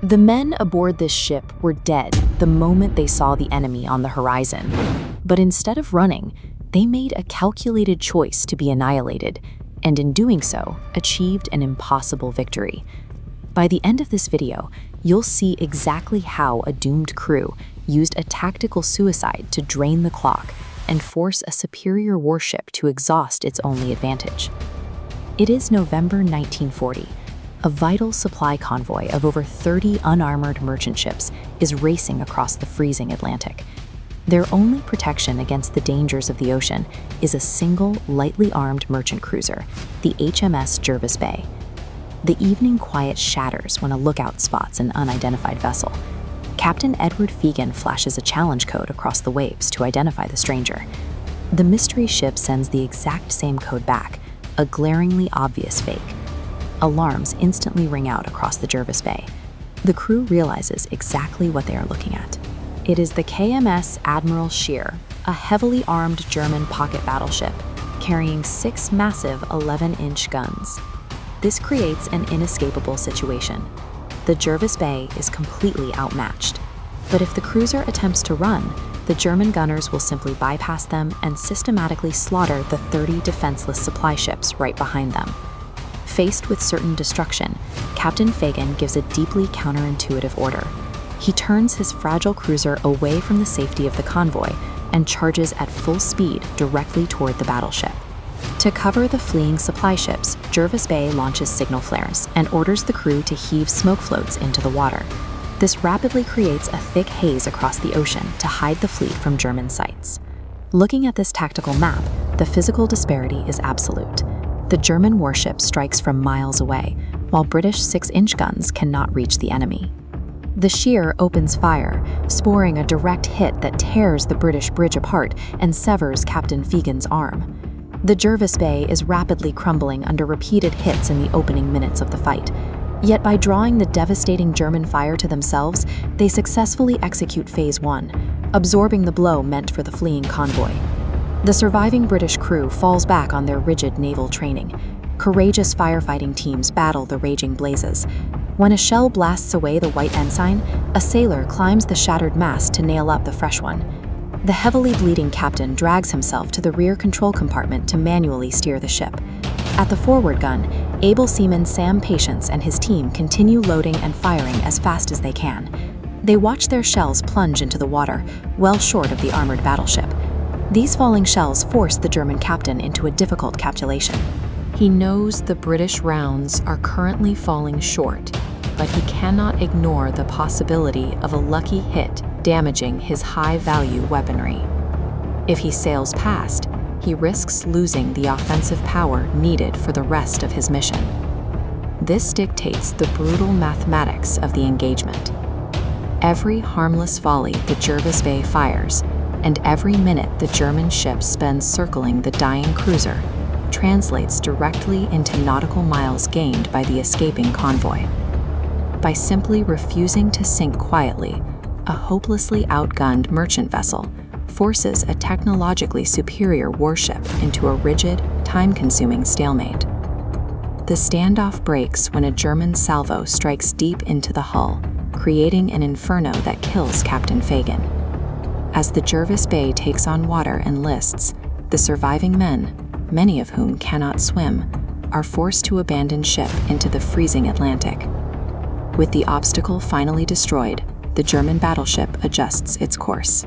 The men aboard this ship were dead the moment they saw the enemy on the horizon. But instead of running, they made a calculated choice to be annihilated, and in doing so, achieved an impossible victory. By the end of this video, you'll see exactly how a doomed crew used a tactical suicide to drain the clock and force a superior warship to exhaust its only advantage. It is November 1940. A vital supply convoy of over 30 unarmored merchant ships is racing across the freezing Atlantic. Their only protection against the dangers of the ocean is a single, lightly armed merchant cruiser, the HMS Jervis Bay. The evening quiet shatters when a lookout spots an unidentified vessel. Captain Edward Fegan flashes a challenge code across the waves to identify the stranger. The mystery ship sends the exact same code back, a glaringly obvious fake. Alarms instantly ring out across the Jervis Bay. The crew realizes exactly what they are looking at. It is the KMS Admiral Scheer, a heavily armed German pocket battleship, carrying 6 massive 11-inch guns. This creates an inescapable situation. The Jervis Bay is completely outmatched. But if the cruiser attempts to run, the German gunners will simply bypass them and systematically slaughter the 30 defenseless supply ships right behind them. Faced with certain destruction, Captain Fegan gives a deeply counterintuitive order. He turns his fragile cruiser away from the safety of the convoy and charges at full speed directly toward the battleship. To cover the fleeing supply ships, Jervis Bay launches signal flares and orders the crew to heave smoke floats into the water. This rapidly creates a thick haze across the ocean to hide the fleet from German sights. Looking at this tactical map, the physical disparity is absolute. The German warship strikes from miles away, while British 6-inch guns cannot reach the enemy. The Scheer opens fire, sporing a direct hit that tears the British bridge apart and severs Captain Fegan's arm. The Jervis Bay is rapidly crumbling under repeated hits in the opening minutes of the fight. Yet by drawing the devastating German fire to themselves, they successfully execute Phase 1, absorbing the blow meant for the fleeing convoy. The surviving British crew falls back on their rigid naval training. Courageous firefighting teams battle the raging blazes. When a shell blasts away the white ensign, a sailor climbs the shattered mast to nail up the fresh one. The heavily bleeding captain drags himself to the rear control compartment to manually steer the ship. At the forward gun, able seaman Sam Patience and his team continue loading and firing as fast as they can. They watch their shells plunge into the water, well short of the armored battleship. These falling shells force the German captain into a difficult calculation. He knows the British rounds are currently falling short, but he cannot ignore the possibility of a lucky hit damaging his high-value weaponry. If he sails past, he risks losing the offensive power needed for the rest of his mission. This dictates the brutal mathematics of the engagement. Every harmless volley the Jervis Bay fires, and every minute the German ship spends circling the dying cruiser, translates directly into nautical miles gained by the escaping convoy. By simply refusing to sink quietly, a hopelessly outgunned merchant vessel forces a technologically superior warship into a rigid, time-consuming stalemate. The standoff breaks when a German salvo strikes deep into the hull, creating an inferno that kills Captain Fegan. As the Jervis Bay takes on water and lists, the surviving men, many of whom cannot swim, are forced to abandon ship into the freezing Atlantic. With the obstacle finally destroyed, the German battleship adjusts its course.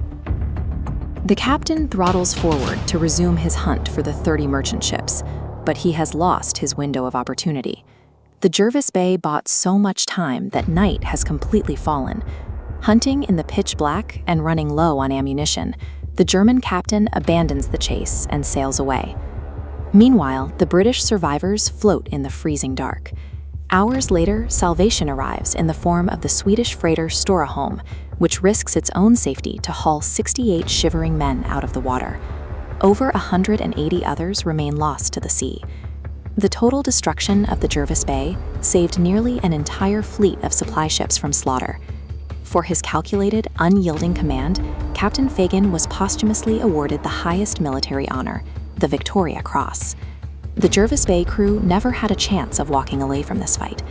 The captain throttles forward to resume his hunt for the 30 merchant ships, but he has lost his window of opportunity. The Jervis Bay bought so much time that night has completely fallen. Hunting in the pitch black and running low on ammunition, the German captain abandons the chase and sails away. Meanwhile, the British survivors float in the freezing dark. Hours later, salvation arrives in the form of the Swedish freighter Storaholm, which risks its own safety to haul 68 shivering men out of the water. Over 180 others remain lost to the sea. The total destruction of the Jervis Bay saved nearly an entire fleet of supply ships from slaughter. For his calculated, unyielding command, Captain Fegan was posthumously awarded the highest military honor, the Victoria Cross. The Jervis Bay crew never had a chance of walking away from this fight.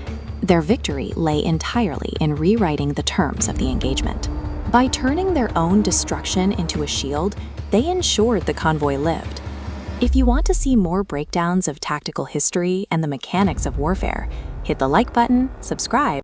Their victory lay entirely in rewriting the terms of the engagement. By turning their own destruction into a shield, they ensured the convoy lived. If you want to see more breakdowns of tactical history and the mechanics of warfare, hit the like button, subscribe,